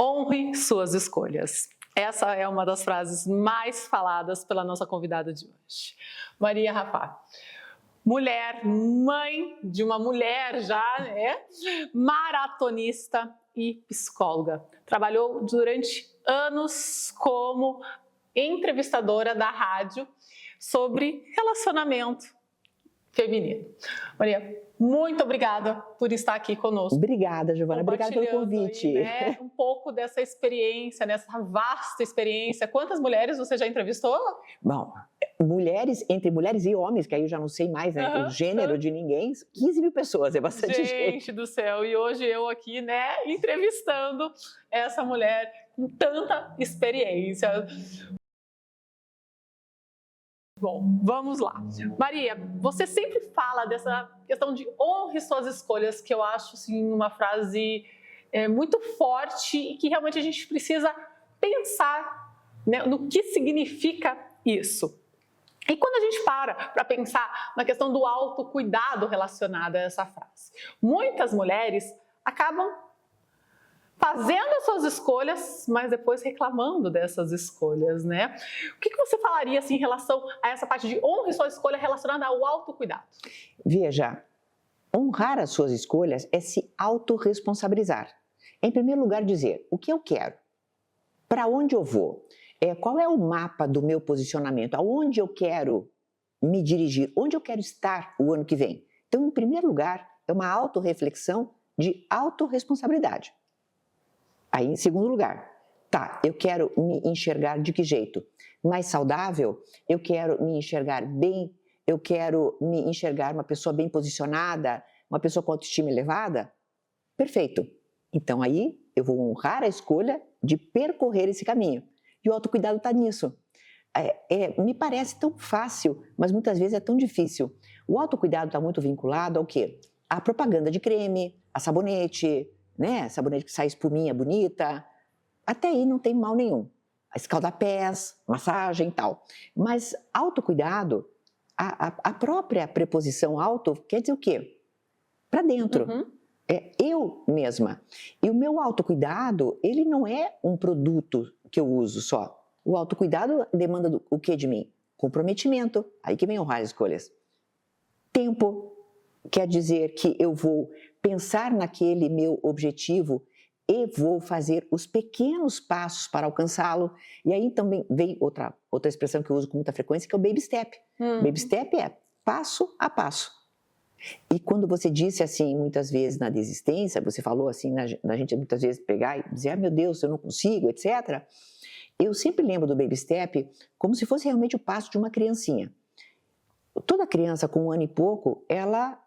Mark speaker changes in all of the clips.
Speaker 1: Honre suas escolhas. Essa é uma das frases mais faladas pela nossa convidada de hoje. Maria Rafá, mulher, mãe de uma mulher já, né? Maratonista e psicóloga. Trabalhou durante anos como entrevistadora da rádio sobre relacionamento feminino. Maria, muito obrigada por estar aqui conosco.
Speaker 2: Obrigada, Giovana. Obrigada pelo convite.
Speaker 1: Aí, né, um pouco dessa experiência, nessa vasta experiência. Quantas mulheres você já entrevistou?
Speaker 2: Bom, mulheres, entre mulheres e homens, que aí eu já não sei mais, né, o gênero de ninguém, 15 mil pessoas, é bastante gente.
Speaker 1: Gente do céu, e hoje eu aqui, né, entrevistando essa mulher com tanta experiência. Bom, vamos lá. Maria, você sempre fala dessa questão de honre suas escolhas, que eu acho assim, uma frase muito forte e que realmente a gente precisa pensar, né, no que significa isso. E quando a gente para pensar na questão do autocuidado relacionado a essa frase, muitas mulheres acabam fazendo as suas escolhas, mas depois reclamando dessas escolhas, né? O que você falaria assim, em relação a essa parte de honre sua escolha relacionada ao autocuidado?
Speaker 2: Veja, honrar as suas escolhas é se autorresponsabilizar. Em primeiro lugar, dizer o que eu quero, para onde eu vou, qual é o mapa do meu posicionamento, aonde eu quero me dirigir, onde eu quero estar o ano que vem. Então, em primeiro lugar, é uma autorreflexão de autorresponsabilidade. Aí, em segundo lugar, tá, eu quero me enxergar de que jeito? Mais saudável? Eu quero me enxergar bem? Eu quero me enxergar uma pessoa bem posicionada? Uma pessoa com autoestima elevada? Perfeito. Então, aí, eu vou honrar a escolha de percorrer esse caminho. E o autocuidado está nisso. Me parece tão fácil, mas muitas vezes é tão difícil. O autocuidado está muito vinculado ao quê? À propaganda de creme, a sabonete, né? Sabonete que sai espuminha bonita, até aí não tem mal nenhum. Escaldapés, massagem e tal. Mas autocuidado, a própria preposição auto quer dizer o quê? Para dentro.
Speaker 1: Uhum.
Speaker 2: É eu mesma. E o meu autocuidado, ele não é um produto que eu uso só. O autocuidado demanda o que de mim? Comprometimento. Aí que vem honrar as escolhas. Tempo. Quer dizer que eu vou pensar naquele meu objetivo e vou fazer os pequenos passos para alcançá-lo. E aí também vem outra expressão que eu uso com muita frequência, que é o baby step. Baby step é passo a passo. E quando você disse assim, muitas vezes na desistência, você falou assim, na gente muitas vezes pegar e dizer, meu Deus, eu não consigo, etc. Eu sempre lembro do baby step como se fosse realmente o passo de uma criancinha. Toda criança com 1 ano e pouco, ela,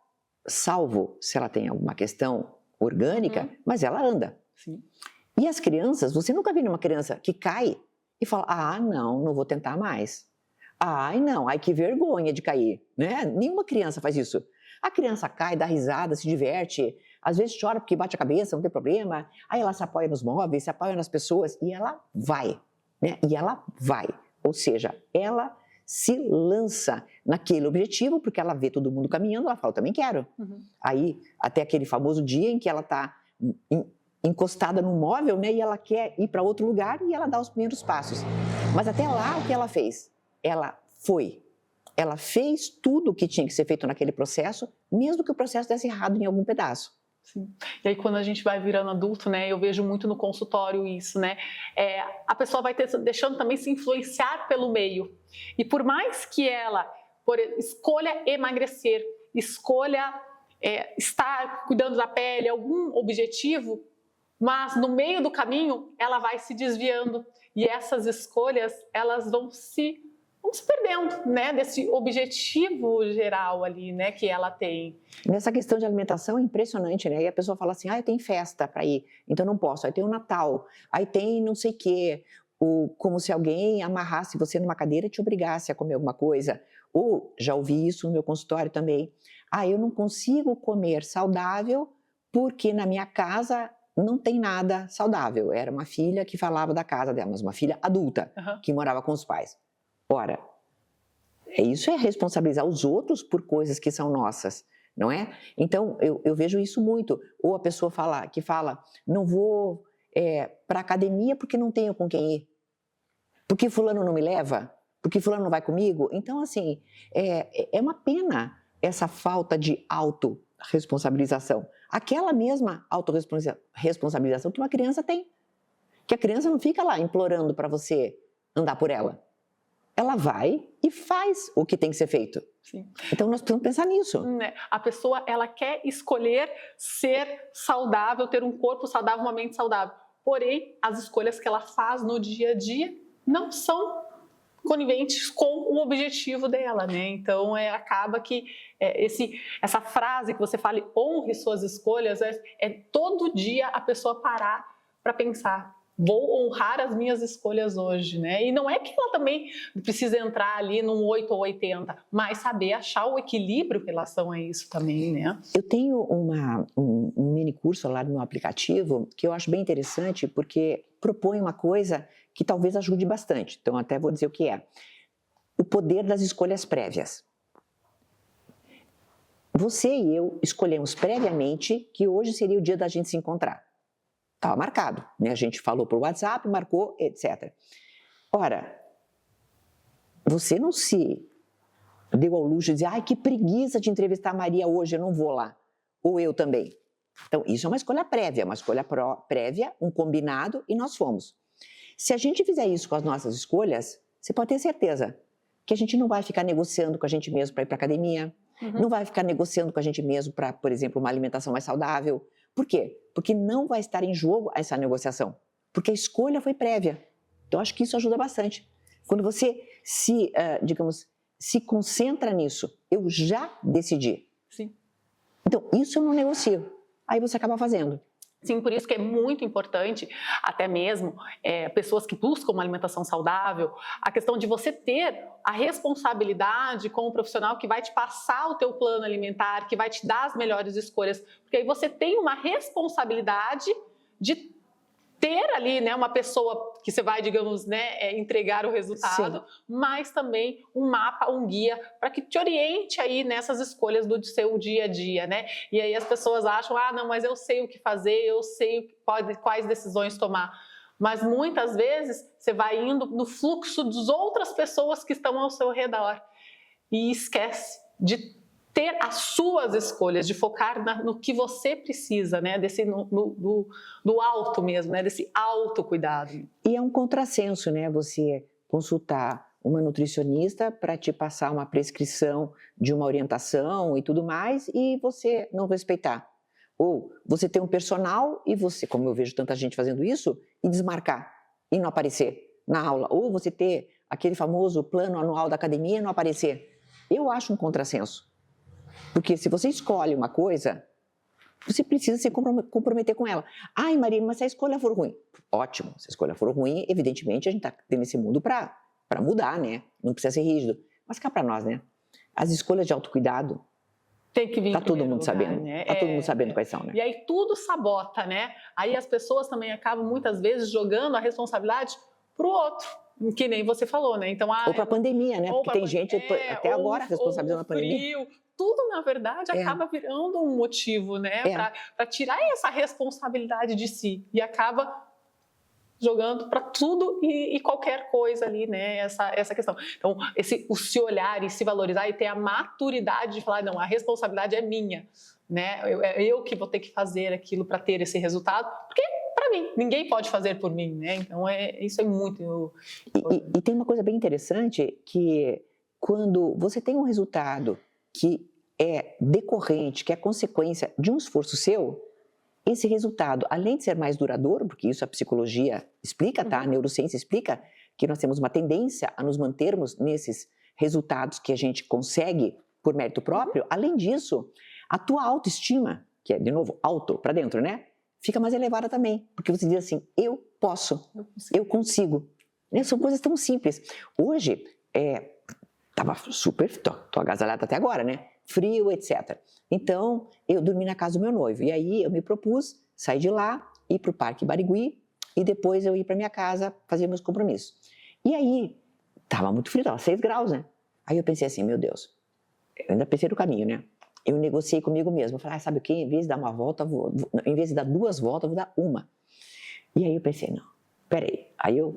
Speaker 2: salvo se ela tem alguma questão orgânica, mas ela anda.
Speaker 1: Sim.
Speaker 2: E as crianças, você nunca viu uma criança que cai e fala, não vou tentar mais. Ai, não, ai que vergonha de cair, né? Nenhuma criança faz isso. A criança cai, dá risada, se diverte, às vezes chora porque bate a cabeça, não tem problema, aí ela se apoia nos móveis, se apoia nas pessoas e ela vai, né? E ela vai, ou seja, ela se lança naquele objetivo, porque ela vê todo mundo caminhando, ela fala, eu também quero. Aí, até aquele famoso dia em que ela está encostada no móvel, né, e ela quer ir para outro lugar e ela dá os primeiros passos. Mas até lá, o que ela fez? Ela foi. Ela fez tudo o que tinha que ser feito naquele processo, mesmo que o processo desse errado em algum pedaço.
Speaker 1: Sim. E aí quando a gente vai virando adulto, né, eu vejo muito no consultório isso, né, a pessoa vai deixando também se influenciar pelo meio. E por mais que ela escolha emagrecer, escolha estar cuidando da pele, algum objetivo, mas no meio do caminho ela vai se desviando e essas escolhas elas vão se perdendo, né, desse objetivo geral ali, né, que ela tem.
Speaker 2: Nessa questão de alimentação é impressionante, né? E a pessoa fala assim, eu tenho festa para ir, então não posso. Aí tem o Natal, aí tem não sei o quê, como se alguém amarrasse você numa cadeira e te obrigasse a comer alguma coisa. Ou, já ouvi isso no meu consultório também, eu não consigo comer saudável porque na minha casa não tem nada saudável. Era uma filha que falava da casa dela, mas uma filha adulta, que morava com os pais. Ora, isso é responsabilizar os outros por coisas que são nossas, não é? Então, eu vejo isso muito. Ou a pessoa que fala, não vou para academia porque não tenho com quem ir. Porque fulano não me leva? Porque fulano não vai comigo? Então, assim, é uma pena essa falta de autorresponsabilização. Aquela mesma autorresponsabilização que uma criança tem. Que a criança não fica lá implorando para você andar por ela. Ela vai e faz o que tem que ser feito.
Speaker 1: Sim.
Speaker 2: Então, nós precisamos pensar nisso.
Speaker 1: A pessoa, ela quer escolher ser saudável, ter um corpo saudável, uma mente saudável. Porém, as escolhas que ela faz no dia a dia não são coniventes com o objetivo dela, né? Então, acaba que essa frase que você fala, honre suas escolhas, todo dia a pessoa parar para pensar, vou honrar as minhas escolhas hoje, né? E não é que ela também precisa entrar ali num 8 ou 80, mas saber achar o equilíbrio em relação a isso também, né?
Speaker 2: Eu tenho um mini curso lá no meu aplicativo que eu acho bem interessante porque propõe uma coisa que talvez ajude bastante. Então, até vou dizer o que é. O poder das escolhas prévias. Você e eu escolhemos previamente que hoje seria o dia da gente se encontrar. Estava marcado, né? A gente falou por WhatsApp, marcou, etc. Ora, você não se deu ao luxo de dizer, ai, que preguiça de entrevistar a Maria hoje, eu não vou lá. Ou eu também. Então, isso é uma escolha prévia, prévia, um combinado, e nós fomos. Se a gente fizer isso com as nossas escolhas, você pode ter certeza que a gente não vai ficar negociando com a gente mesmo para ir para a academia, não vai ficar negociando com a gente mesmo para, por exemplo, uma alimentação mais saudável. Por quê? Porque não vai estar em jogo essa negociação, porque a escolha foi prévia. Então, acho que isso ajuda bastante. Quando você se concentra nisso, eu já decidi.
Speaker 1: Sim.
Speaker 2: Então, isso eu não negocio. Aí você acaba fazendo.
Speaker 1: Sim, por isso que é muito importante, até mesmo, pessoas que buscam uma alimentação saudável, a questão de você ter a responsabilidade com o profissional que vai te passar o teu plano alimentar, que vai te dar as melhores escolhas, porque aí você tem uma responsabilidade de ter ali, né, uma pessoa que você vai, digamos, né, entregar o resultado, sim, mas também um mapa, um guia para que te oriente aí nessas escolhas do seu dia a dia, né? E aí as pessoas acham, não, mas eu sei o que fazer, eu sei quais decisões tomar. Mas muitas vezes você vai indo no fluxo das outras pessoas que estão ao seu redor e esquece de ter as suas escolhas, de focar no que você precisa, né? Do auto mesmo, né? Desse autocuidado.
Speaker 2: E é um contrassenso, né? Você consultar uma nutricionista para te passar uma prescrição de uma orientação e tudo mais e você não respeitar. Ou você ter um personal e você, como eu vejo tanta gente fazendo isso, e desmarcar e não aparecer na aula. Ou você ter aquele famoso plano anual da academia e não aparecer. Eu acho um contrassenso. Porque se você escolhe uma coisa, você precisa se comprometer com ela. Ai, Maria, mas se a escolha for ruim. Ótimo, se a escolha for ruim, evidentemente a gente está tendo esse mundo para mudar, né? Não precisa ser rígido. Mas cá para nós, né? As escolhas de autocuidado,
Speaker 1: tem que vir
Speaker 2: tá todo mundo sabendo, né? Tá todo mundo sabendo quais são, né?
Speaker 1: E aí tudo sabota, né? Aí as pessoas também acabam muitas vezes jogando a responsabilidade pro outro. Que nem você falou, né? Então,
Speaker 2: ou para a pandemia, né? Porque tem gente até agora responsabilizando a pandemia.
Speaker 1: Tudo, na verdade, acaba virando um motivo, né? Para tirar essa responsabilidade de si. E acaba jogando para tudo e qualquer coisa ali, né? Essa questão. Então, o se olhar e se valorizar e ter a maturidade de falar, não, a responsabilidade é minha, né? Eu que vou ter que fazer aquilo para ter esse resultado, porque para mim, ninguém pode fazer por mim, né? Então, isso é muito...
Speaker 2: E tem uma coisa bem interessante, que quando você tem um resultado que é decorrente, que é consequência de um esforço seu, esse resultado, além de ser mais duradouro, porque isso a psicologia explica, tá? A neurociência explica que nós temos uma tendência a nos mantermos nesses resultados que a gente consegue por mérito próprio. Além disso, a tua autoestima, que é, de novo, auto para dentro, né? Fica mais elevada também, porque você diz assim, eu posso, eu consigo. Né? São coisas tão simples. Hoje, tava super, tô agasalhada até agora, né? Frio, etc. Então, eu dormi na casa do meu noivo. E aí, eu me propus sair de lá, ir para o Parque Barigui, e depois eu ir para minha casa fazer meus compromissos. E aí, tava muito frio, tava 6 graus, né? Aí eu pensei assim, meu Deus, eu ainda pensei no caminho, né? Eu negociei comigo mesmo. Eu falei, sabe o quê? Em vez de dar uma volta, em vez de dar 2 voltas, eu vou dar uma. E aí eu pensei, não, peraí. Aí eu,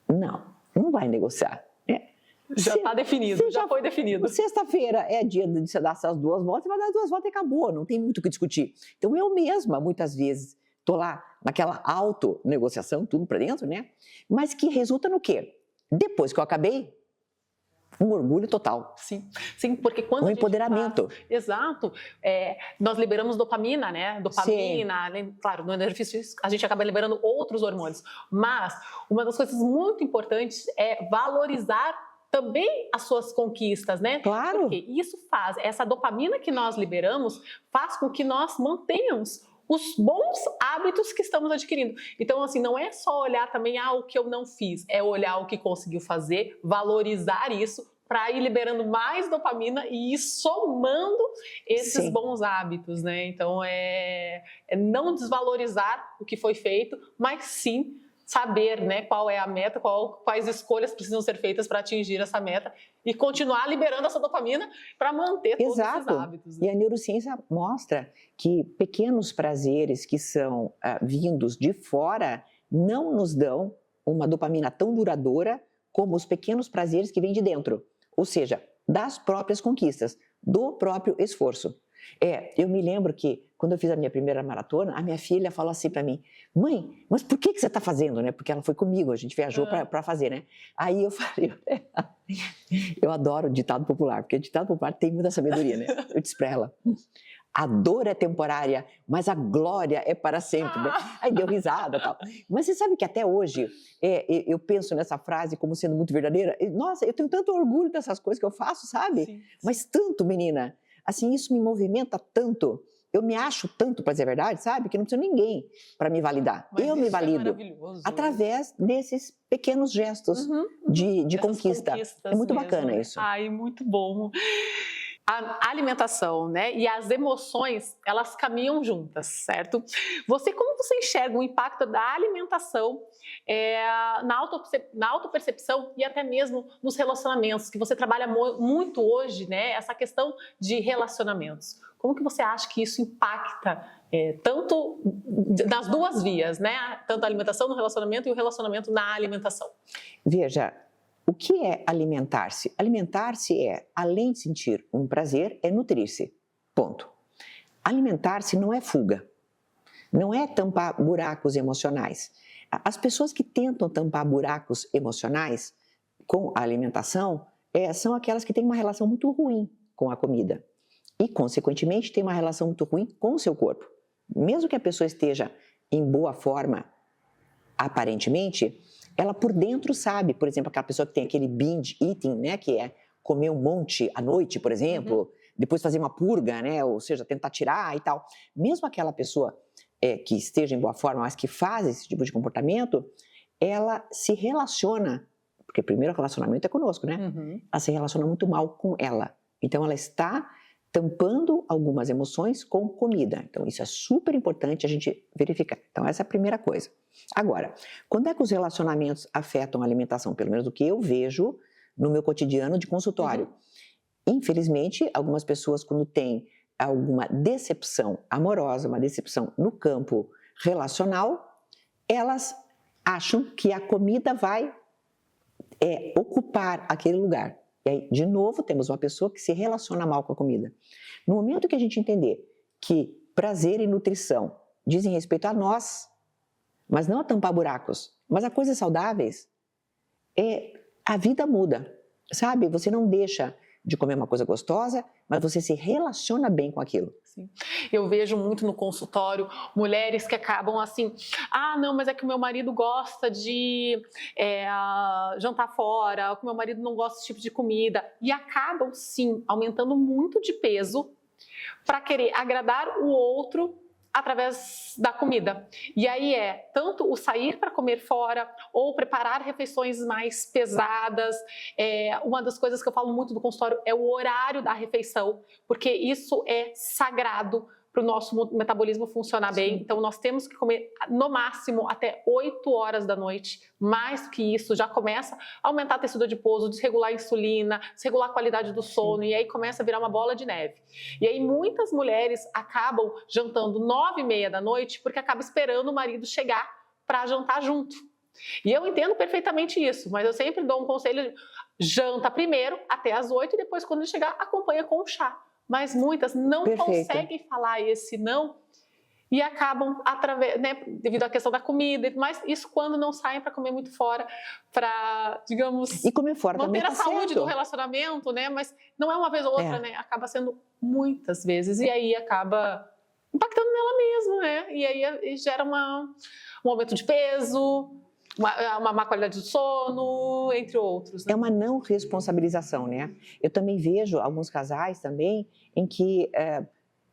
Speaker 2: não vai negociar.
Speaker 1: Já está definido, já foi definido.
Speaker 2: Sexta-feira é dia de você dar essas 2 voltas, você vai dar as 2 voltas e acabou, não tem muito o que discutir. Então eu mesma, muitas vezes, estou lá naquela auto-negociação, tudo para dentro, né? Mas que resulta no quê? Depois que eu acabei, um orgulho total.
Speaker 1: Sim, porque quando
Speaker 2: um empoderamento.
Speaker 1: Exato. Nós liberamos dopamina, né? Dopamina, claro, no exercício a gente acaba liberando outros hormônios. Mas uma das coisas muito importantes é valorizar também as suas conquistas, né?
Speaker 2: Claro.
Speaker 1: Porque isso faz, essa dopamina que nós liberamos faz com que nós mantenhamos os bons hábitos que estamos adquirindo. Então, assim, não é só olhar também o que eu não fiz, é olhar o que conseguiu fazer, valorizar isso para ir liberando mais dopamina e ir somando esses bons hábitos, né? Então, é não desvalorizar o que foi feito, mas sim saber, né, qual é a meta, quais escolhas precisam ser feitas para atingir essa meta e continuar liberando essa dopamina para manter todos esses hábitos. Né?
Speaker 2: E a neurociência mostra que pequenos prazeres que são vindos de fora não nos dão uma dopamina tão duradoura como os pequenos prazeres que vêm de dentro, ou seja, das próprias conquistas, do próprio esforço. Eu me lembro que quando eu fiz a minha primeira maratona, a minha filha falou assim para mim, mãe, mas por que você está fazendo, né? Porque ela foi comigo, a gente viajou para fazer, né? Aí eu falei, eu adoro ditado popular, porque ditado popular tem muita sabedoria, né? Eu disse para ela, a dor é temporária, mas a glória é para sempre, né? Aí deu risada e tal. Mas você sabe que até hoje eu penso nessa frase como sendo muito verdadeira? Nossa, eu tenho tanto orgulho dessas coisas que eu faço, sabe?
Speaker 1: Sim.
Speaker 2: Mas tanto, menina. Assim, isso me movimenta tanto, eu me acho tanto, para dizer a verdade, sabe? Que não preciso de ninguém para me validar.
Speaker 1: Mas
Speaker 2: eu me valido através desses pequenos gestos de conquista. É muito bacana isso.
Speaker 1: Ai, muito bom. A alimentação, né, e as emoções, elas caminham juntas, certo? Como você enxerga o impacto da alimentação na autopercepção e até mesmo nos relacionamentos, que você trabalha muito hoje, né, essa questão de relacionamentos. Como que você acha que isso impacta tanto nas duas vias, né? Tanto a alimentação no relacionamento e o relacionamento na alimentação?
Speaker 2: Veja, o que é alimentar-se? Alimentar-se além de sentir um prazer, é nutrir-se. Ponto. Alimentar-se não é fuga, não é tampar buracos emocionais. As pessoas que tentam tampar buracos emocionais com a alimentação são aquelas que têm uma relação muito ruim com a comida e, consequentemente, têm uma relação muito ruim com o seu corpo. Mesmo que a pessoa esteja em boa forma, aparentemente, ela por dentro sabe, por exemplo, aquela pessoa que tem aquele binge eating, né, que é comer um monte à noite, por exemplo, depois fazer uma purga, né, ou seja, tentar tirar e tal. Mesmo aquela pessoa que esteja em boa forma, mas que faz esse tipo de comportamento, ela se relaciona, porque primeiro o relacionamento é conosco, né? Ela se relaciona muito mal com ela. Então ela está tampando algumas emoções com comida. Então isso é super importante a gente verificar. Então essa é a primeira coisa. Agora, quando é que os relacionamentos afetam a alimentação? Pelo menos o que eu vejo no meu cotidiano de consultório. Infelizmente, algumas pessoas quando têm alguma decepção amorosa, uma decepção no campo relacional, elas acham que a comida vai ocupar aquele lugar. E aí, de novo, temos uma pessoa que se relaciona mal com a comida. No momento que a gente entender que prazer e nutrição dizem respeito a nós, mas não a tampar buracos, mas a coisas saudáveis, a vida muda, sabe? Você não deixa de comer uma coisa gostosa, mas você se relaciona bem com aquilo.
Speaker 1: Sim. Eu vejo muito no consultório mulheres que acabam assim, não, mas é que o meu marido gosta de jantar fora, o meu marido não gosta desse tipo de comida, e acabam sim aumentando muito de peso para querer agradar o outro através da comida. E aí tanto o sair para comer fora ou preparar refeições mais pesadas. Uma das coisas que eu falo muito do consultório é o horário da refeição, porque isso é sagrado para o nosso metabolismo funcionar bem. Então, nós temos que comer, no máximo, até 8 horas da noite. Mais do que isso, já começa a aumentar a tecido adiposo, desregular a insulina, desregular a qualidade do sono, e aí começa a virar uma bola de neve. E aí, muitas mulheres acabam jantando 9h30 da noite, porque acaba esperando o marido chegar para jantar junto. E eu entendo perfeitamente isso, mas eu sempre dou um conselho: janta primeiro até as 8 e depois, quando ele chegar, acompanha com o chá. Mas muitas não conseguem falar esse não e acabam, devido à questão da comida, mas isso quando não saem para comer muito fora, para, digamos,
Speaker 2: e comer fora
Speaker 1: manter
Speaker 2: também
Speaker 1: a saúde
Speaker 2: certo
Speaker 1: do relacionamento, né? Mas não é uma vez ou outra, né? Acaba sendo muitas vezes, e aí acaba impactando nela mesma, né? E aí gera um aumento de peso, uma má qualidade do sono, entre outros. Né?
Speaker 2: É uma não responsabilização, né? Eu também vejo alguns casais também em que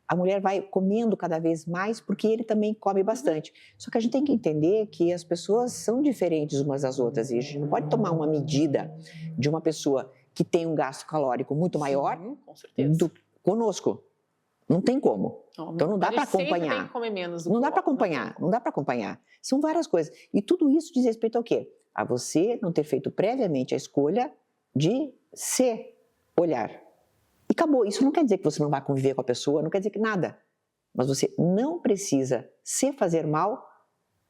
Speaker 2: a mulher vai comendo cada vez mais porque ele também come bastante. Só que a gente tem que entender que as pessoas são diferentes umas das outras e a gente não pode tomar uma medida de uma pessoa que tem um gasto calórico muito maior
Speaker 1: com certeza.
Speaker 2: Conosco. Não tem como. Então não dá para acompanhar.
Speaker 1: Tem que comer menos.
Speaker 2: Não dá para acompanhar, não dá para acompanhar. São várias coisas. E tudo isso diz respeito ao quê? A você não ter feito previamente a escolha de se olhar. E acabou. Isso não quer dizer que você não vai conviver com a pessoa, não quer dizer que nada. Mas você não precisa se fazer mal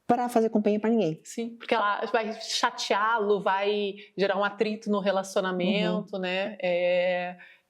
Speaker 2: para fazer companhia para ninguém.
Speaker 1: Sim, porque ela vai chateá-lo, vai gerar um atrito no relacionamento, né?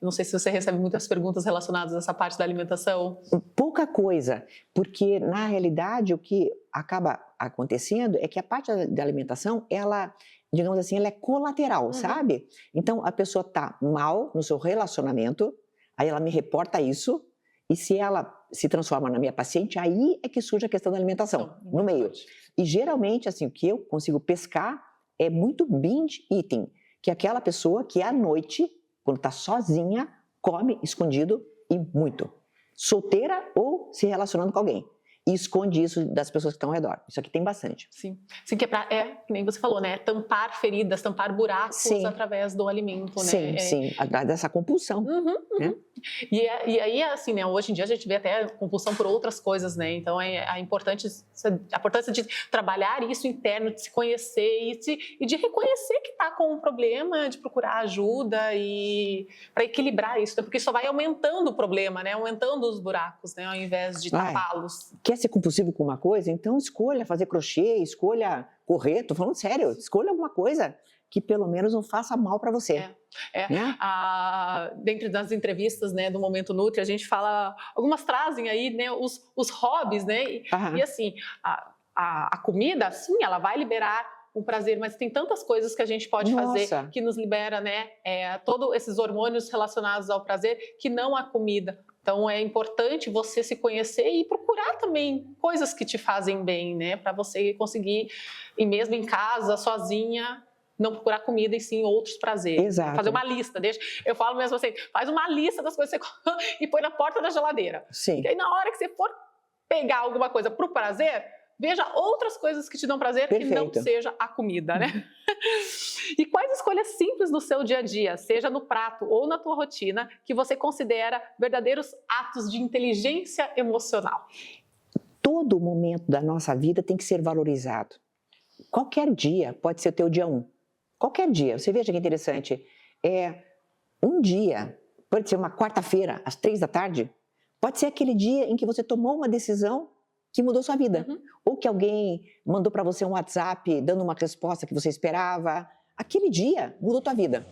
Speaker 1: Não sei se você recebe muitas perguntas relacionadas a essa parte da alimentação.
Speaker 2: Pouca coisa, porque na realidade o que acaba acontecendo é que a parte da alimentação, ela, digamos assim, ela é colateral, sabe? Então a pessoa está mal no seu relacionamento, aí ela me reporta isso, e se ela se transforma na minha paciente, aí é que surge a questão da alimentação, no meio. E geralmente, assim, o que eu consigo pescar é muito binge eating, que é aquela pessoa que à noite, quando está sozinha, come escondido e muito. Solteira ou se relacionando com alguém. E esconde isso das pessoas que estão ao redor. Isso aqui tem bastante.
Speaker 1: Sim, que que nem você falou, né? Tampar feridas, tampar buracos através do alimento, né?
Speaker 2: Sim. Dessa compulsão. Né?
Speaker 1: E aí, assim, né? Hoje em dia a gente vê até compulsão por outras coisas, né? Então a importância de trabalhar isso interno, de se conhecer e de reconhecer que está com um problema, de procurar ajuda e para equilibrar isso, né? Porque isso vai aumentando o problema, né? Aumentando os buracos, né? Ao invés de tapá-los.
Speaker 2: Quer ser compulsivo com uma coisa? Então escolha fazer crochê, escolha correr. Tô falando sério, escolha alguma coisa que pelo menos não faça mal para você. Né?
Speaker 1: Dentro das entrevistas, né, do Momento Nutri, a gente fala, algumas trazem aí, né, os hobbies, né, e assim, a comida, sim, ela vai liberar um prazer, mas tem tantas coisas que a gente pode fazer que nos libera, né, todos esses hormônios relacionados ao prazer, que não a comida. Então é importante você se conhecer e procurar também coisas que te fazem bem, né, para você conseguir, e mesmo em casa, sozinha, não procurar comida e sim outros prazeres.
Speaker 2: Exato.
Speaker 1: Fazer uma lista. Eu falo mesmo assim, faz uma lista das coisas que você come e põe na porta da geladeira.
Speaker 2: Sim.
Speaker 1: E aí na hora que você for pegar alguma coisa pro prazer, veja outras coisas que te dão prazer que não seja a comida, né? E quais escolhas simples no seu dia a dia, seja no prato ou na tua rotina, que você considera verdadeiros atos de inteligência emocional?
Speaker 2: Todo momento da nossa vida tem que ser valorizado. Qualquer dia pode ser o teu dia 1. Qualquer dia. Você veja que interessante. Um dia, pode ser uma quarta-feira, às 3 da tarde, pode ser aquele dia em que você tomou uma decisão que mudou sua vida. Ou que alguém mandou para você um WhatsApp dando uma resposta que você esperava. Aquele dia mudou tua vida.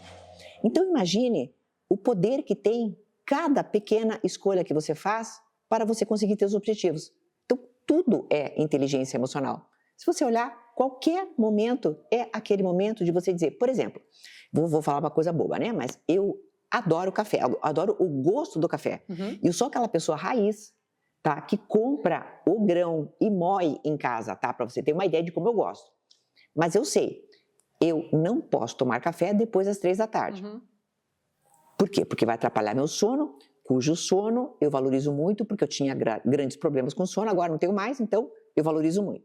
Speaker 2: Então imagine o poder que tem cada pequena escolha que você faz para você conseguir ter os objetivos. Então tudo é inteligência emocional. Se você olhar, qualquer momento é aquele momento de você dizer, por exemplo, vou falar uma coisa boba, né? Mas eu adoro café, eu adoro o gosto do café. E eu sou aquela pessoa raiz, tá? Que compra o grão e moe em casa, tá? Para você ter uma ideia de como eu gosto. Mas eu sei, eu não posso tomar café depois das 3 da tarde. Por quê? Porque vai atrapalhar meu sono, cujo sono eu valorizo muito, porque eu tinha grandes problemas com sono, agora não tenho mais, então eu valorizo muito.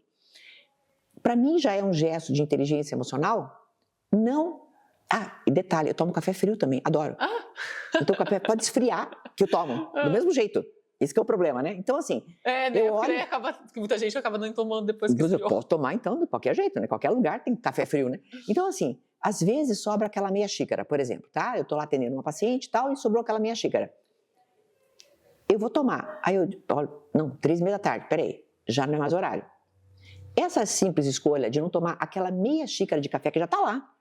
Speaker 2: Para mim já é um gesto de inteligência emocional, não... e detalhe, eu tomo café frio também, adoro. Então o café pode esfriar, que eu tomo, do mesmo jeito. Esse que é o problema, né? Então, assim,
Speaker 1: né?
Speaker 2: eu
Speaker 1: Porque
Speaker 2: olho...
Speaker 1: muita gente acaba não tomando depois que
Speaker 2: Eu
Speaker 1: esfriou.
Speaker 2: posso tomar, então, de qualquer jeito, né? Qualquer lugar tem café frio, né? Então, assim, às vezes sobra aquela meia xícara, por exemplo, tá? Eu tô lá atendendo uma paciente e tal, e sobrou aquela meia xícara. Eu vou tomar. Aí eu olho, não, 3h30 da tarde, peraí, já não é mais horário. Essa simples escolha de não tomar aquela meia xícara de café que já tá lá,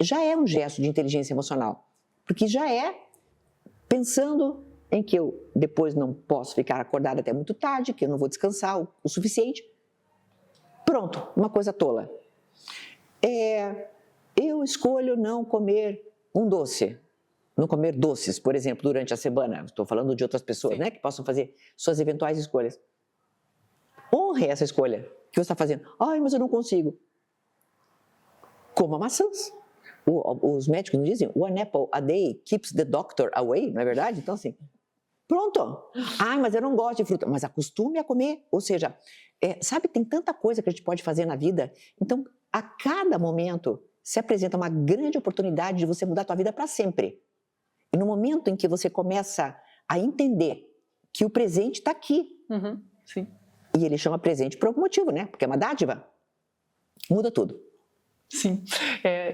Speaker 2: já é um gesto de inteligência emocional. Porque já é pensando em que eu depois não posso ficar acordada até muito tarde, que eu não vou descansar o suficiente. Pronto, uma coisa tola. Eu escolho não comer um doce, não comer doces, por exemplo, durante a semana. Estou falando de outras pessoas, né, que possam fazer suas eventuais escolhas. Honre essa escolha que você está fazendo. Ai, mas eu não consigo. Coma maçãs. Os médicos nos dizem, one apple a day keeps the doctor away, não é verdade? Então, assim, pronto. Ai, mas eu não gosto de fruta. Mas acostume a comer. Ou seja, sabe, tem tanta coisa que a gente pode fazer na vida. Então, a cada momento, se apresenta uma grande oportunidade de você mudar a tua vida para sempre. E no momento em que você começa a entender que o presente está aqui.
Speaker 1: Sim.
Speaker 2: E ele chama presente por algum motivo, né? Porque é uma dádiva. Muda tudo.
Speaker 1: Sim,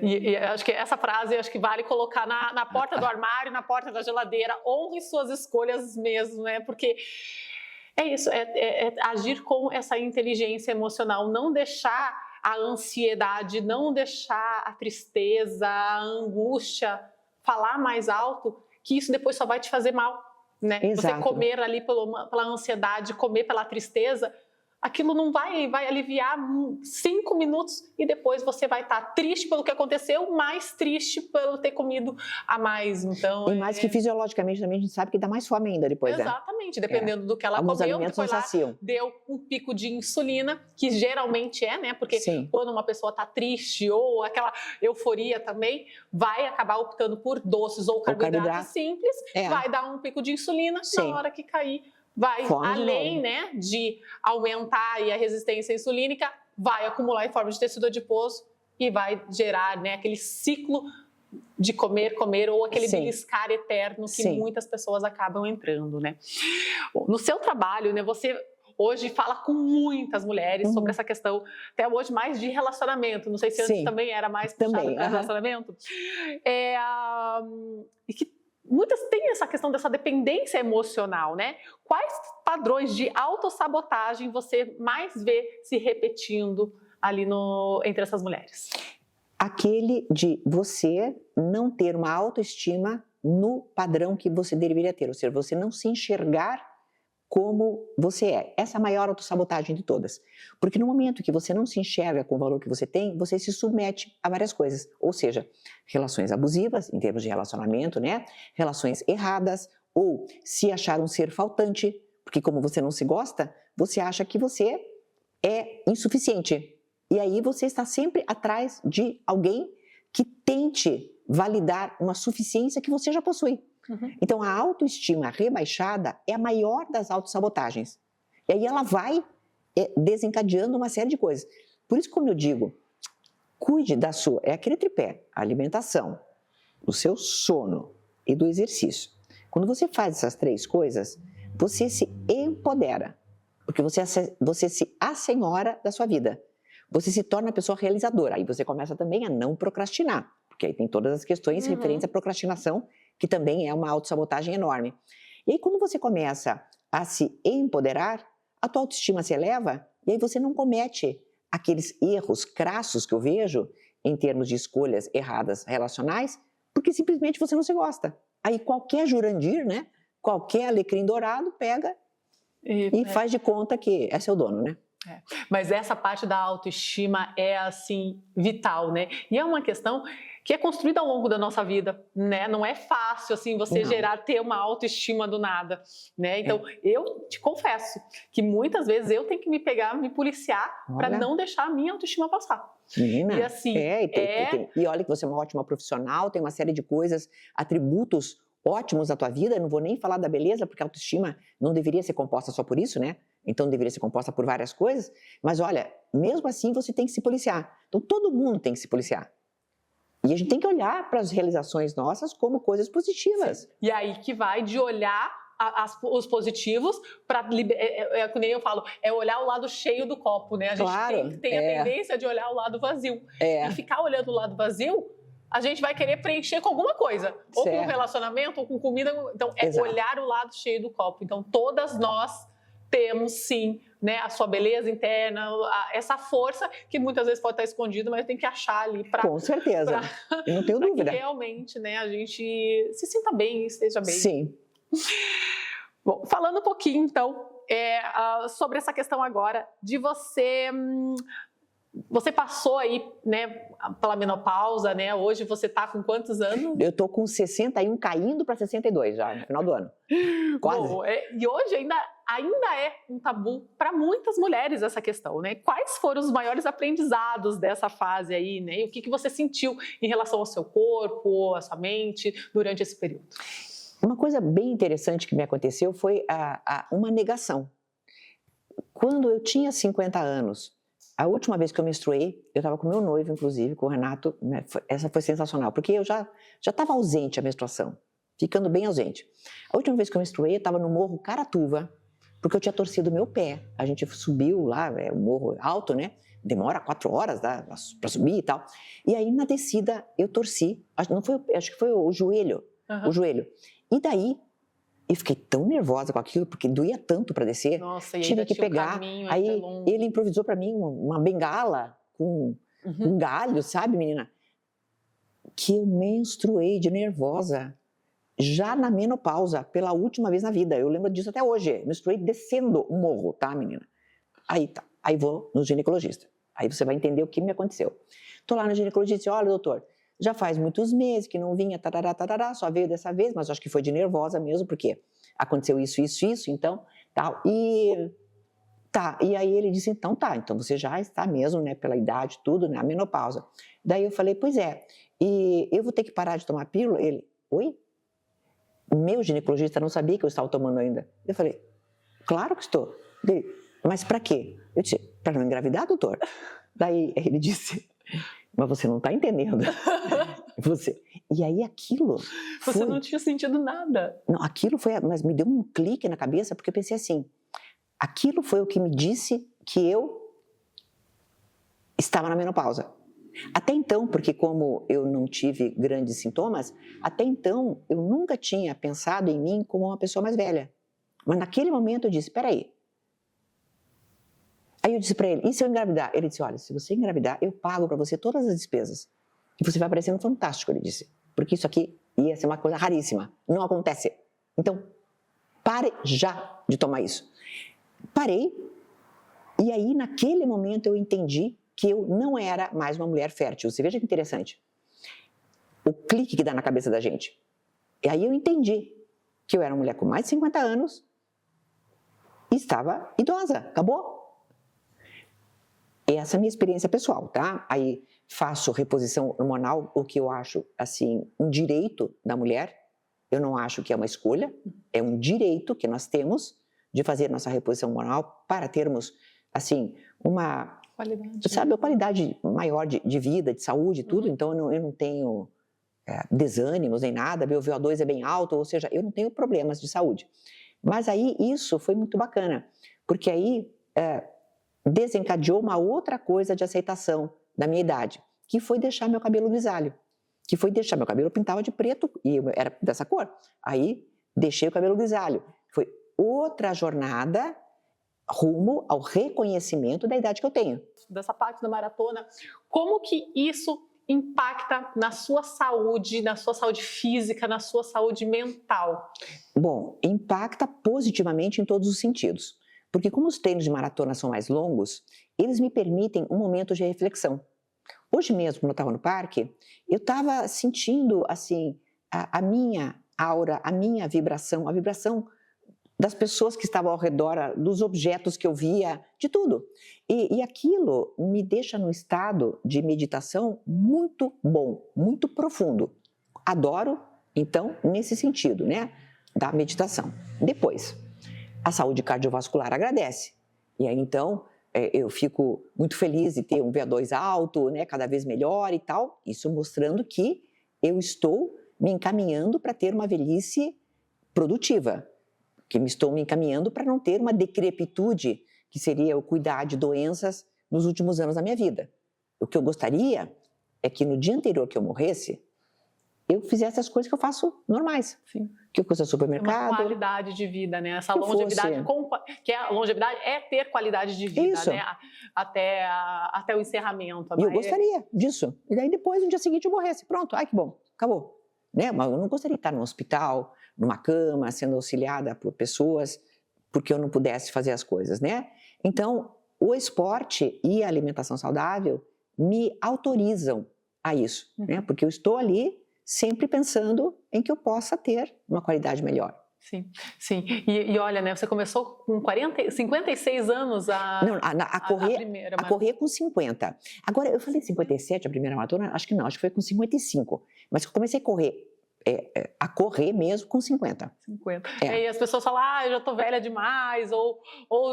Speaker 1: e acho que essa frase acho que vale colocar na porta do armário, na porta da geladeira. Honre suas escolhas mesmo, né? Porque é isso, é agir com essa inteligência emocional, não deixar a ansiedade, não deixar a tristeza, a angústia falar mais alto, que isso depois só vai te fazer mal, né?
Speaker 2: Exato.
Speaker 1: Você comer ali pela ansiedade, comer pela tristeza, aquilo não vai aliviar 5 minutos e depois você vai estar triste pelo que aconteceu, mais triste pelo ter comido a mais. Então,
Speaker 2: e mais que fisiologicamente também a gente sabe que dá mais fome ainda depois,
Speaker 1: exatamente, dependendo do que ela
Speaker 2: alguns
Speaker 1: comeu,
Speaker 2: alimentos
Speaker 1: foi
Speaker 2: não
Speaker 1: lá,
Speaker 2: saciam.
Speaker 1: deu um pico de insulina, que geralmente né? Porque quando uma pessoa está triste ou aquela euforia também, vai acabar optando por doces ou carboidratos simples, vai dar um pico de insulina na hora que cair. Vai, além né, de aumentar aí a resistência insulínica, vai acumular em forma de tecido adiposo e vai gerar né, aquele ciclo de comer ou aquele beliscar eterno que muitas pessoas acabam entrando. Né? Bom, no seu trabalho, né, você hoje fala com muitas mulheres sobre essa questão, até hoje mais de relacionamento, não sei se antes também era mais puxado para relacionamento, e que muitas têm essa questão dessa dependência emocional, né? Quais padrões de autossabotagem você mais vê se repetindo ali entre essas mulheres?
Speaker 2: Aquele de você não ter uma autoestima no padrão que você deveria ter, ou seja, você não se enxergar como você é. Essa é a maior autossabotagem de todas. Porque no momento que você não se enxerga com o valor que você tem, você se submete a várias coisas. Ou seja, relações abusivas, em termos de relacionamento, né? Relações erradas, ou se achar um ser faltante, porque como você não se gosta, você acha que você é insuficiente. E aí você está sempre atrás de alguém que tente validar uma suficiência que você já possui. Então, a autoestima rebaixada é a maior das autossabotagens. E aí ela vai desencadeando uma série de coisas. Por isso, como eu digo, cuide da sua... É aquele tripé, a alimentação, o seu sono e do exercício. Quando você faz essas 3 coisas, você se empodera. Porque você se assenhora da sua vida. Você se torna uma pessoa realizadora. Aí você começa também a não procrastinar. Porque aí tem todas as questões referentes à procrastinação, que também é uma autossabotagem enorme. E aí, quando você começa a se empoderar, a tua autoestima se eleva e aí você não comete aqueles erros crassos que eu vejo em termos de escolhas erradas relacionais, porque simplesmente você não se gosta. Aí qualquer Jurandir, né, qualquer alecrim dourado pega e faz de conta que é seu dono, né?
Speaker 1: Mas essa parte da autoestima é, assim, vital, né? E é uma questão que é construída ao longo da nossa vida, né? Não é fácil, assim, você ter uma autoestima do nada, né? Então, eu te confesso que muitas vezes eu tenho que me pegar, me policiar para não deixar a minha autoestima passar.
Speaker 2: Menina,
Speaker 1: e assim,
Speaker 2: e olha que você é uma ótima profissional, tem uma série de coisas, atributos ótimos da tua vida, eu não vou nem falar da beleza, porque a autoestima não deveria ser composta só por isso, né? Então deveria ser composta por várias coisas, mas olha, mesmo assim você tem que se policiar. Então todo mundo tem que se policiar. E a gente tem que olhar para as realizações nossas como coisas positivas.
Speaker 1: Sim. E aí que vai de olhar os positivos, que nem eu falo, é olhar o lado cheio do copo, né? A gente tem a tendência de olhar o lado vazio. E ficar olhando o lado vazio, a gente vai querer preencher com alguma coisa, ou com um relacionamento, ou com comida. Então, olhar o lado cheio do copo. Então, todas nós temos, sim, né, a sua beleza interna, essa força que muitas vezes pode estar escondida, mas tem que achar ali para...
Speaker 2: Com certeza, eu não tenho dúvida.
Speaker 1: Que realmente, né, a gente se sinta bem e esteja bem.
Speaker 2: Sim.
Speaker 1: Bom, falando um pouquinho, então, sobre essa questão agora de você... Você passou aí, né, pela menopausa, né? Hoje você está com quantos anos?
Speaker 2: Eu estou com 61, caindo para 62 já, no final do ano. Quase.
Speaker 1: Bom, e hoje ainda é um tabu para muitas mulheres essa questão, né? Quais foram os maiores aprendizados dessa fase aí, né? E o que você sentiu em relação ao seu corpo, à sua mente, durante esse período?
Speaker 2: Uma coisa bem interessante que me aconteceu foi uma negação. Quando eu tinha 50 anos, a última vez que eu menstruei, eu estava com meu noivo, inclusive, com o Renato, né, essa foi sensacional, porque eu já estava ausente a menstruação, ficando bem ausente. A última vez que eu menstruei, eu estava no Morro Caratuva, porque eu tinha torcido meu pé. A gente subiu lá, o morro alto, né? Demora 4 horas para subir e tal. E aí, na descida, eu torci, acho que foi o joelho, E daí, eu fiquei tão nervosa com aquilo, porque doía tanto para descer.
Speaker 1: Nossa,
Speaker 2: tive que pegar. Aí ele improvisou para mim uma bengala com um galho, sabe, menina? Que eu menstruei de nervosa, já na menopausa, pela última vez na vida. Eu lembro disso até hoje. Menstruei descendo o morro, tá, menina? Aí tá. Aí vou no ginecologista. Aí você vai entender o que me aconteceu. Tô lá no ginecologista e disse: olha, doutor, já faz muitos meses que não vinha, só veio dessa vez, mas acho que foi de nervosa mesmo, porque aconteceu isso, então, tal. E aí ele disse, então você já está mesmo, né, pela idade, tudo, né, a menopausa. Daí eu falei, pois é, e eu vou ter que parar de tomar pílula? Ele, oi? Meu ginecologista não sabia que eu estava tomando ainda. Eu falei, claro que estou. Ele, mas para quê? Eu disse, para não engravidar, doutor? Daí ele disse... Mas você não está entendendo. E aí aquilo...
Speaker 1: Você não tinha sentido nada.
Speaker 2: Não, aquilo foi... Mas me deu um clique na cabeça, porque eu pensei assim, aquilo foi o que me disse que eu estava na menopausa. Até então, porque como eu não tive grandes sintomas, até então eu nunca tinha pensado em mim como uma pessoa mais velha. Mas naquele momento eu disse, peraí. Aí eu disse para ele, e se eu engravidar? Ele disse, olha, se você engravidar, eu pago para você todas as despesas. E você vai parecendo fantástico, ele disse. Porque isso aqui ia ser uma coisa raríssima. Não acontece. Então, pare já de tomar isso. Parei. E aí, naquele momento, eu entendi que eu não era mais uma mulher fértil. Você veja que interessante. O clique que dá na cabeça da gente. E aí eu entendi que eu era uma mulher com mais de 50 anos e estava idosa. Acabou. Essa é a minha experiência pessoal, tá? Aí faço reposição hormonal, o que eu acho, assim, um direito da mulher. Eu não acho que é uma escolha, é um direito que nós temos de fazer nossa reposição hormonal para termos, assim, uma qualidade maior de vida, de saúde e tudo. Então, eu não tenho desânimos nem nada, meu VO2 é bem alto, ou seja, eu não tenho problemas de saúde. Mas aí isso foi muito bacana, porque aí... desencadeou uma outra coisa de aceitação da minha idade, que foi deixar meu cabelo grisalho, meu cabelo pintava de preto e era dessa cor. Aí deixei o cabelo grisalho. Foi outra jornada rumo ao reconhecimento da idade que eu tenho.
Speaker 1: Dessa parte da maratona, como que isso impacta na sua saúde física, na sua saúde mental?
Speaker 2: Bom, impacta positivamente em todos os sentidos. Porque como os treinos de maratona são mais longos, eles me permitem um momento de reflexão. Hoje mesmo, quando eu estava no parque, eu estava sentindo, assim, a minha aura, a minha vibração, a vibração das pessoas que estavam ao redor, dos objetos que eu via, de tudo. E aquilo me deixa num estado de meditação muito bom, muito profundo. Adoro, então, nesse sentido, né, da meditação. Depois... a saúde cardiovascular agradece. E aí, então, eu fico muito feliz de ter um VO2 alto, né, cada vez melhor e tal. Isso mostrando que eu estou me encaminhando para ter uma velhice produtiva. que estou me encaminhando para não ter uma decrepitude, que seria eu cuidar de doenças nos últimos anos da minha vida. O que eu gostaria é que no dia anterior que eu morresse, eu fizesse as coisas que eu faço normais.
Speaker 1: Sim.
Speaker 2: Que eu fosse ao supermercado.
Speaker 1: Uma qualidade de vida, né? Essa
Speaker 2: Que eu
Speaker 1: longevidade,
Speaker 2: fosse.
Speaker 1: que a longevidade é ter qualidade de vida,
Speaker 2: Isso.
Speaker 1: né? Até o encerramento.
Speaker 2: E eu gostaria disso. E daí depois, no dia seguinte, eu morresse. Pronto, ai que bom, acabou. Né? Mas eu não gostaria de estar no hospital, numa cama, sendo auxiliada por pessoas, porque eu não pudesse fazer as coisas, né? Então, o esporte e a alimentação saudável me autorizam a isso, né? Porque eu estou ali sempre pensando em que eu possa ter uma qualidade melhor.
Speaker 1: Sim, sim. E olha, né, você começou com 56 anos
Speaker 2: a correr com 50. Agora, eu falei 57, a primeira maratona, acho que não, acho que foi com 55. Mas eu comecei a correr mesmo com 50.
Speaker 1: 50. E as pessoas falam, eu já tô velha demais, ou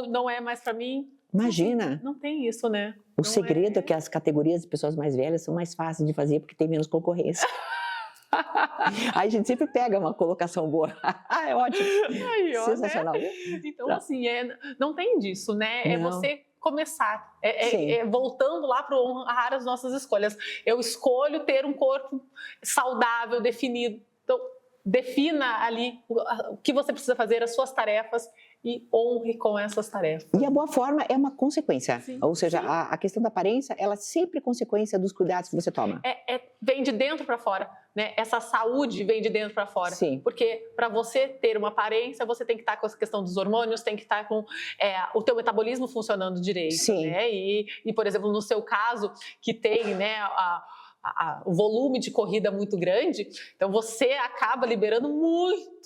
Speaker 1: não é mais para mim.
Speaker 2: Imagina.
Speaker 1: Não tem isso, né?
Speaker 2: O segredo é que as categorias de pessoas mais velhas são mais fáceis de fazer porque tem menos concorrência. Aí a gente sempre pega uma colocação boa. É ótimo. Sensacional.
Speaker 1: Né? Então, assim, não tem disso, né? É você começar. Voltando lá para honrar as nossas escolhas. Eu escolho ter um corpo saudável, definido. Então, defina ali o que você precisa fazer, as suas tarefas, e honre com essas tarefas.
Speaker 2: E a boa forma é uma consequência.
Speaker 1: Sim,
Speaker 2: ou seja, a questão da aparência, ela é sempre consequência dos cuidados que você toma.
Speaker 1: Vem de dentro para fora, né? Essa saúde vem de dentro para fora.
Speaker 2: Sim.
Speaker 1: Porque para você ter uma aparência, você tem que estar com essa questão dos hormônios, tem que estar com o teu metabolismo funcionando direito.
Speaker 2: Sim.
Speaker 1: Né? E, por exemplo, no seu caso, que tem, né, o volume de corrida muito grande, então você acaba liberando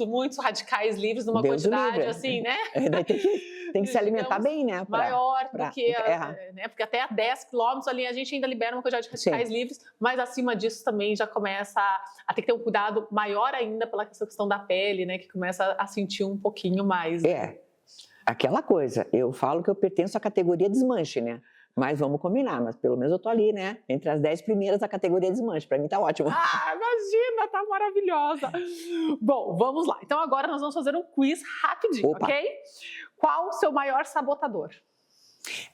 Speaker 1: muitos radicais livres numa
Speaker 2: Deus
Speaker 1: quantidade assim, né?
Speaker 2: Tem que se alimentar bem, né?
Speaker 1: Maior do que, né? Porque até a 10 quilômetros ali a gente ainda libera uma quantidade de radicais livres, mas acima disso também já começa a ter que ter um cuidado maior ainda pela questão da pele, né? Que começa a sentir um pouquinho mais. Né?
Speaker 2: Aquela coisa, eu falo que eu pertenço à categoria desmanche, né? Mas vamos combinar, mas pelo menos eu tô ali, né? Entre as 10 primeiras da categoria desmanche. Para mim tá ótimo.
Speaker 1: Imagina, tá maravilhosa. Bom, vamos lá. Então agora nós vamos fazer um quiz rapidinho, ok? Qual o seu maior sabotador?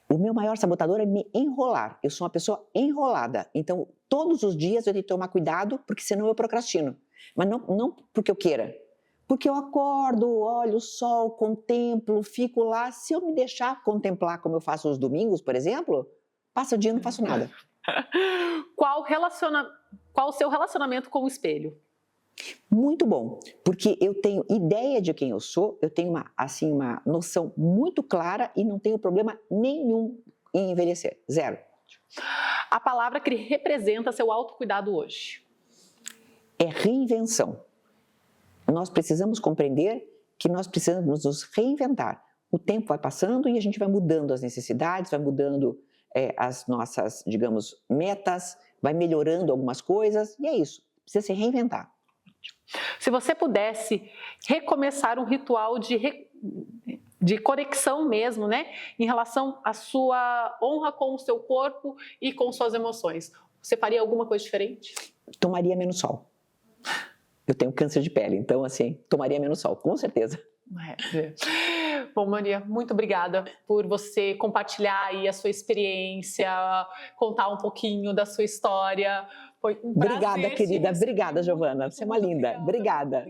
Speaker 2: O meu maior sabotador é me enrolar. Eu sou uma pessoa enrolada. Então, todos os dias eu tenho que tomar cuidado, porque senão eu procrastino. Mas não porque eu queira. Porque eu acordo, olho o sol, contemplo, fico lá. Se eu me deixar contemplar como eu faço os domingos, por exemplo, passa o dia e não faço nada.
Speaker 1: Qual o seu relacionamento com o espelho?
Speaker 2: Muito bom, porque eu tenho ideia de quem eu sou, eu tenho uma noção muito clara e não tenho problema nenhum em envelhecer. Zero.
Speaker 1: A palavra que representa seu autocuidado hoje?
Speaker 2: É reinvenção. Nós precisamos compreender que nós precisamos nos reinventar. O tempo vai passando e a gente vai mudando as necessidades, vai mudando as nossas, digamos, metas, vai melhorando algumas coisas e é isso, precisa se reinventar.
Speaker 1: Se você pudesse recomeçar um ritual de conexão mesmo, né, em relação à sua honra com o seu corpo e com suas emoções, você faria alguma coisa diferente?
Speaker 2: Tomaria menos sol. Eu tenho câncer de pele, então, assim, tomaria menos sol, com certeza.
Speaker 1: Bom, Maria, muito obrigada por você compartilhar aí a sua experiência, contar um pouquinho da sua história. Foi um prazer.
Speaker 2: Obrigada, querida. Obrigada, Giovana. Você é uma linda. Obrigada.